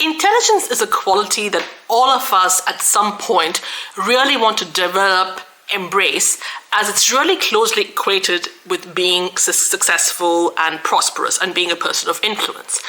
Intelligence is a quality that all of us at some point really want to develop, embrace, as it's really closely equated with being successful and prosperous and being a person of influence.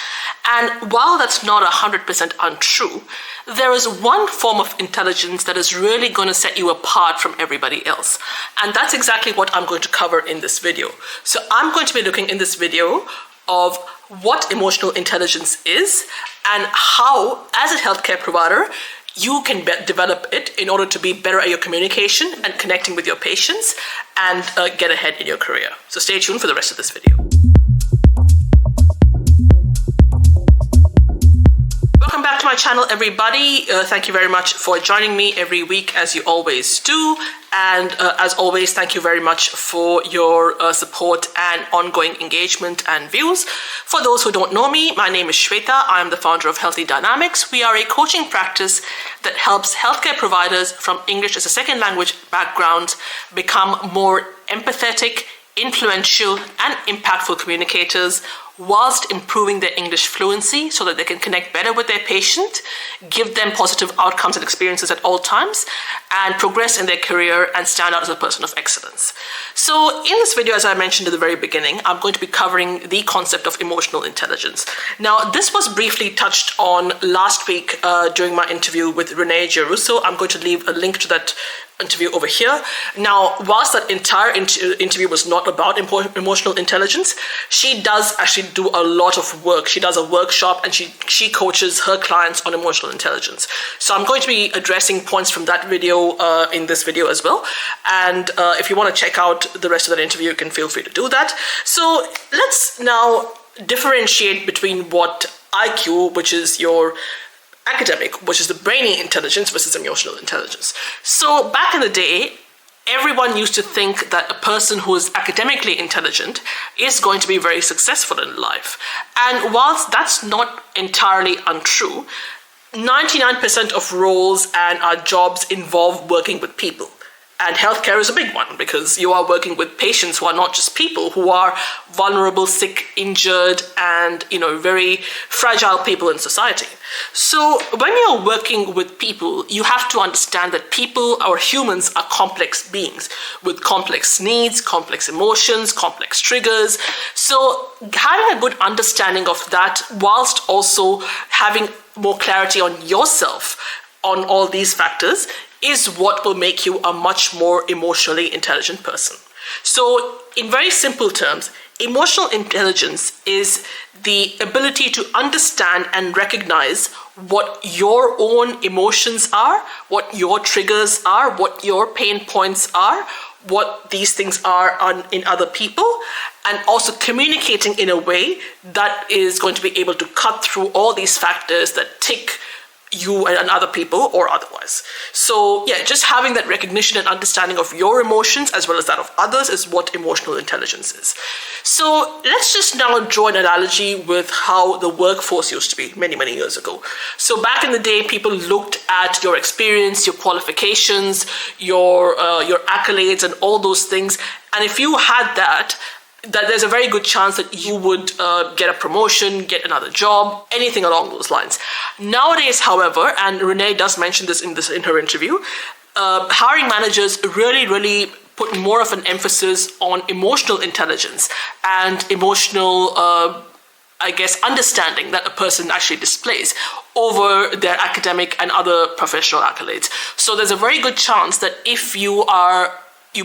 And while that's not 100% untrue, there is one form of intelligence that is really going to set you apart from everybody else. And that's exactly what I'm going to cover in this video. So I'm going to be looking in this video of what emotional intelligence is and how, as a healthcare provider, you can develop it in order to be better at your communication and connecting with your patients and get ahead in your career. So stay tuned for the rest of this video. Welcome back to my channel, everybody. Thank you very much for joining me every week, as you always do. And as always, thank you very much for your support and ongoing engagement and views. For those who don't know me, my name is Shweta. I am the founder of Healthy Dynamics. We are a coaching practice that helps healthcare providers from English as a second language backgrounds become more empathetic, influential, and impactful communicators whilst improving their English fluency so that they can connect better with their patient, give them positive outcomes and experiences at all times, and progress in their career and stand out as a person of excellence. So in this video, as I mentioned at the very beginning, I'm going to be covering the concept of emotional intelligence. Now, this was briefly touched on last week during my interview with Renee Giarusso. I'm going to leave a link to that interview over here. Now, whilst that entire interview was not about emotional intelligence, she does actually do a lot of work. She does a workshop and she coaches her clients on emotional intelligence. So I'm going to be addressing points from that video in this video as well. And if you want to check out the rest of that interview, you can feel free to do that. So let's now differentiate between what IQ, which is your academic, which is the brainy intelligence, versus emotional intelligence. So back in the day, everyone used to think that a person who is academically intelligent is going to be very successful in life. And whilst that's not entirely untrue, 99% of roles and our jobs involve working with people. And healthcare is a big one because you are working with patients who are not just people, who are vulnerable, sick, injured, and very fragile people in society. So when you're working with people, you have to understand that people, or humans, are complex beings with complex needs, complex emotions, complex triggers. So having a good understanding of that, whilst also having more clarity on yourself on all these factors, is what will make you a much more emotionally intelligent person. So in very simple terms, emotional intelligence is the ability to understand and recognize what your own emotions are, what your triggers are, what your pain points are, what these things are in other people, and also communicating in a way that is going to be able to cut through all these factors that tick you and other people or otherwise. So yeah, just having that recognition and understanding of your emotions as well as that of others is what emotional intelligence is. So let's just now draw an analogy with how the workforce used to be many, many years ago. So back in the day, people looked at your experience, your qualifications, your accolades and all those things. And if you had that there's a very good chance that you would get a promotion, get another job, anything along those lines. Nowadays, however, and Renee does mention this in her interview, hiring managers really put more of an emphasis on emotional intelligence and emotional understanding that a person actually displays over their academic and other professional accolades. So there's a very good chance that if you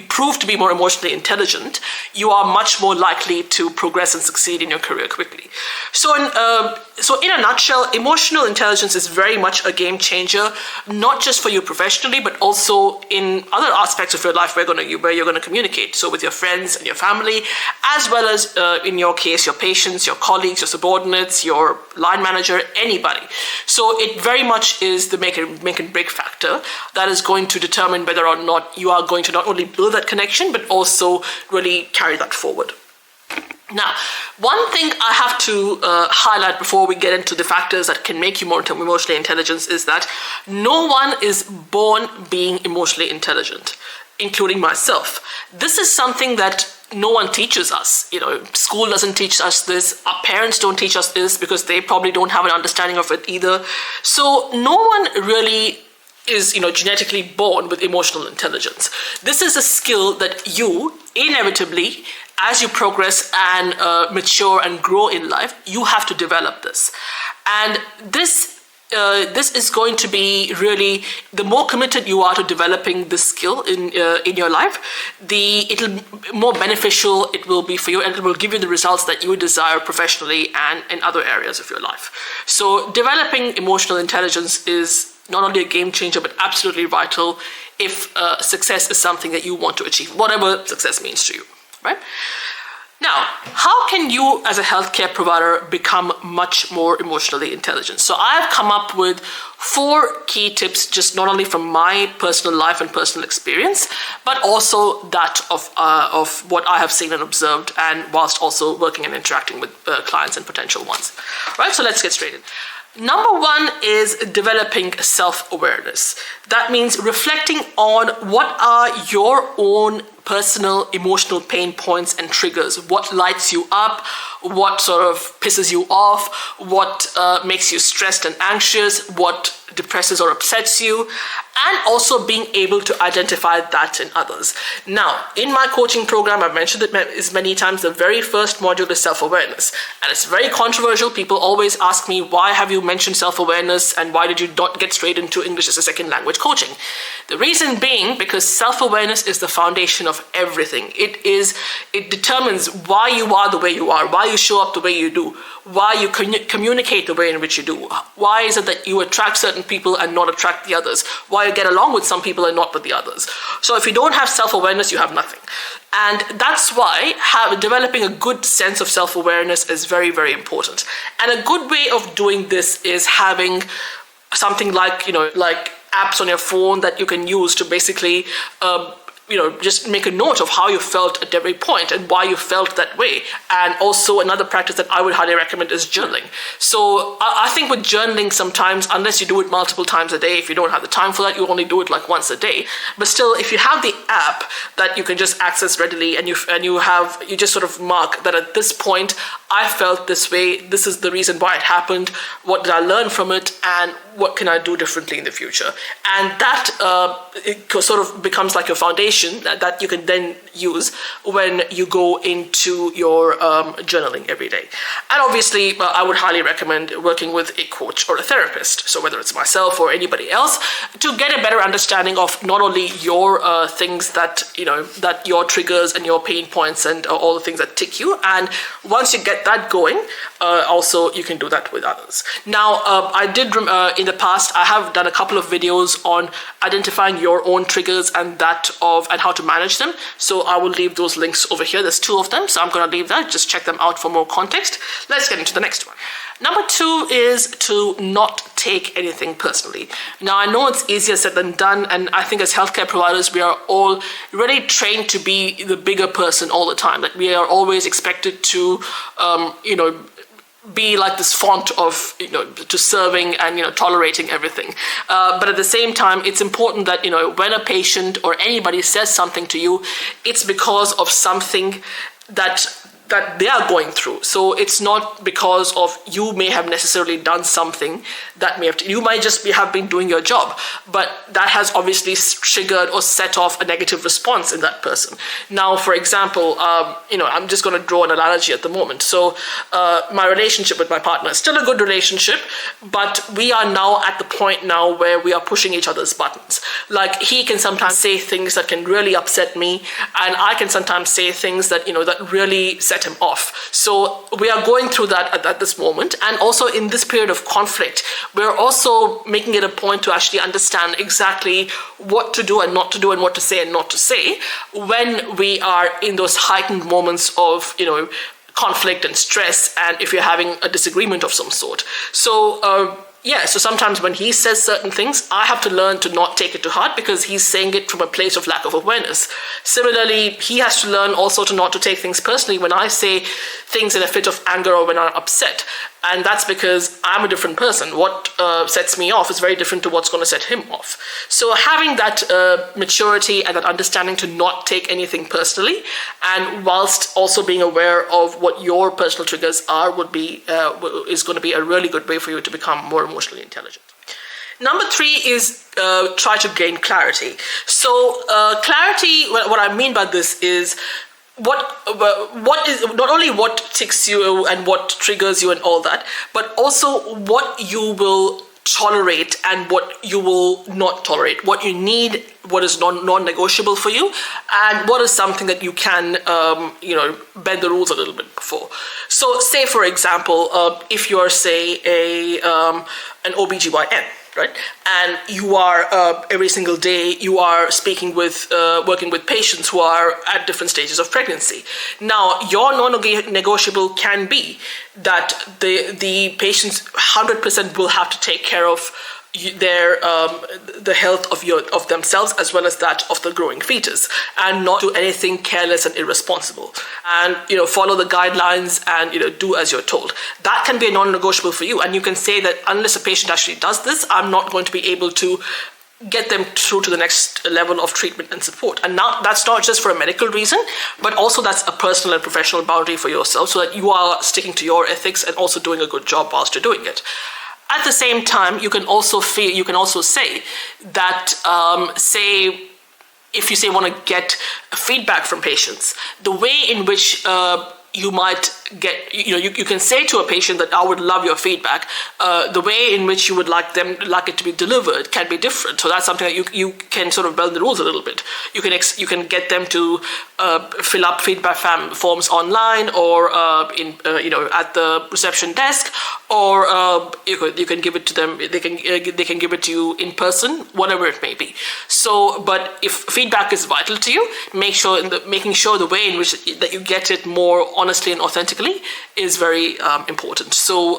prove to be more emotionally intelligent, you are much more likely to progress and succeed in your career quickly. So in a nutshell, emotional intelligence is very much a game changer, not just for you professionally, but also in other aspects of your life where you're going to communicate. So with your friends and your family, as well as in your case, your patients, your colleagues, your subordinates, your line manager, anybody. So it very much is the make and break factor that is going to determine whether or not you are going to not only build that connection, but also really carry that forward. Now, one thing I have to highlight before we get into the factors that can make you more emotionally intelligent is that no one is born being emotionally intelligent. including myself. This is something that no one teaches us. School doesn't teach us this. Our parents don't teach us this because they probably don't have an understanding of it either. So no one really is, genetically born with emotional intelligence. This is a skill that you inevitably, as you progress and mature and grow in life, you have to develop this. And this is going to be really, the more committed you are to developing this skill in your life, it'll more beneficial it will be for you, and it will give you the results that you desire professionally and in other areas of your life. So developing emotional intelligence is not only a game changer, but absolutely vital if success is something that you want to achieve, whatever success means to you, right? Now, how can you as a healthcare provider become much more emotionally intelligent? So I've come up with 4 key tips, just not only from my personal life and personal experience, but also that of what I have seen and observed, and whilst also working and interacting with clients and potential ones. Right, so let's get straight in. Number 1 is developing self-awareness. That means reflecting on what are your own personal emotional pain points and triggers. What lights you up, what sort of pisses you off, what makes you stressed and anxious, what depresses or upsets you, and also being able to identify that in others. Now, in my coaching program, I've mentioned it many times, the very first module is self-awareness. And it's very controversial. People always ask me, why have you mentioned self-awareness and why did you not get straight into English as a second language coaching? The reason being because self-awareness is the foundation of everything. It determines why you are the way you are, why you show up the way you do, why you communicate the way in which you do. Why is it that you attract certain people and not attract the others? Why you get along with some people and not with the others? So if you don't have self-awareness, you have nothing. And that's why developing a good sense of self-awareness is very, very important. And a good way of doing this is having something like apps on your phone that you can use to basically just make a note of how you felt at every point and why you felt that way. And also another practice that I would highly recommend is journaling. So I think with journaling sometimes, unless you do it multiple times a day, if you don't have the time for that, you only do it like once a day. But still, if you have the app that you can just access readily and you just sort of mark that at this point, I felt this way, this is the reason why it happened, what did I learn from it, and what can I do differently in the future? And that it sort of becomes like a foundation that you can then use when you go into your journaling every day. And obviously, I would highly recommend working with a coach or a therapist. So whether it's myself or anybody else, to get a better understanding of not only your things that your triggers and your pain points and all the things that tick you. And once you get that going, also you can do that with others. Now, I did in the past, I have done a couple of videos on identifying your own triggers and how to manage them. So I will leave those links over here. There's 2 of them, so I'm going to leave that. Just check them out for more context. Let's get into the next one. Number 2 is to not take anything personally. Now, I know it's easier said than done, and I think as healthcare providers, we are all really trained to be the bigger person all the time. Like we are always expected to, be like this font of, to serving and, tolerating everything. But at the same time, it's important that, when a patient or anybody says something to you, it's because of something that they are going through. So it's not because of you may have necessarily done something that you might just have been doing your job, but that has obviously triggered or set off a negative response in that person. Now, for example, I'm just going to draw an analogy at the moment. So my relationship with my partner is still a good relationship, but we are now at the point now where we are pushing each other's buttons. Like he can sometimes say things that can really upset me, and I can sometimes say things that, that really set him off. So we are going through that at this moment. And also in this period of conflict, we're also making it a point to actually understand exactly what to do and not to do and what to say and not to say when we are in those heightened moments of, conflict and stress, and if you're having a disagreement of some sort. So yeah, so sometimes when he says certain things, I have to learn to not take it to heart because he's saying it from a place of lack of awareness. Similarly, he has to learn also to not to take things personally when I say things in a fit of anger or when I'm upset. And that's because I'm a different person. What sets me off is very different to what's going to set him off. So having that maturity and that understanding to not take anything personally, and whilst also being aware of what your personal triggers are, is going to be a really good way for you to become more emotionally intelligent. Number 3 is try to gain clarity. So clarity, what I mean by this is what is not only what ticks you and what triggers you and all that, but also what you will tolerate and what you will not tolerate, what you need, what is non-negotiable for you, and what is something that you can bend the rules a little bit for. So say for example, if you're say an OBGYN, right? And you are every single day you are speaking with, working with patients who are at different stages of pregnancy. Now, your non-negotiable can be that the patients 100% will have to take care of their the health of themselves as well as that of the growing fetus, and not do anything careless and irresponsible, and follow the guidelines and do as you're told. That can be a non-negotiable for you, and you can say that unless a patient actually does this, I'm not going to be able to get them through to the next level of treatment and support. And now that's not just for a medical reason, but also that's a personal and professional boundary for yourself, so that you are sticking to your ethics and also doing a good job whilst you're doing it. At the same time, you can also say that, if you want to get feedback from patients, the way in which you might get, you can say to a patient that I would love your feedback. The way in which you would like it to be delivered can be different. So that's something that you can sort of bend the rules a little bit. You can get them to fill up feedback forms online or at the reception desk, or you can give it to them. They can give it to you in person, whatever it may be. So, but if feedback is vital to you, making sure the way in which that you get it more honestly and authentically is very important. So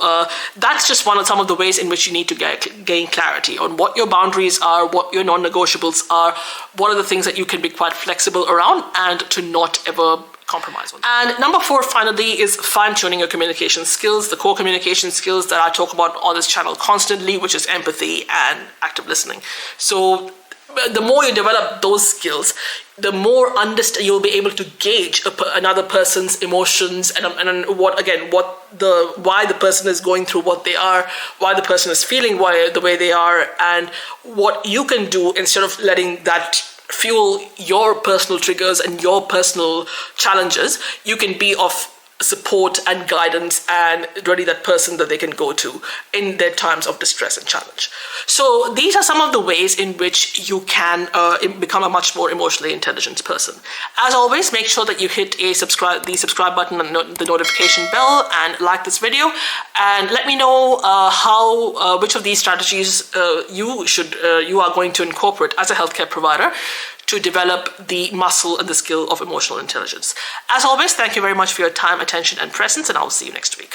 that's just some of the ways in which you need to gain clarity on what your boundaries are, what your non-negotiables are, what are the things that you can be quite flexible around, and to not ever compromise on. And number 4, finally, is fine-tuning your communication skills, the core communication skills that I talk about on this channel constantly, which is empathy and active listening. So the more you develop those skills, the more you'll be able to gauge another person's emotions and why the person is going through what they are, why the person is feeling the way they are, and what you can do instead of letting that fuel your personal triggers and your personal challenges. You can be of support and guidance and really that person that they can go to in their times of distress and challenge. So these are some of the ways in which you can become a much more emotionally intelligent person. As always, make sure that you hit the subscribe button and the notification bell and like this video, and let me know which of these strategies you are going to incorporate as a healthcare provider to develop the muscle and the skill of emotional intelligence. As always, thank you very much for your time, attention, and presence, and I'll see you next week.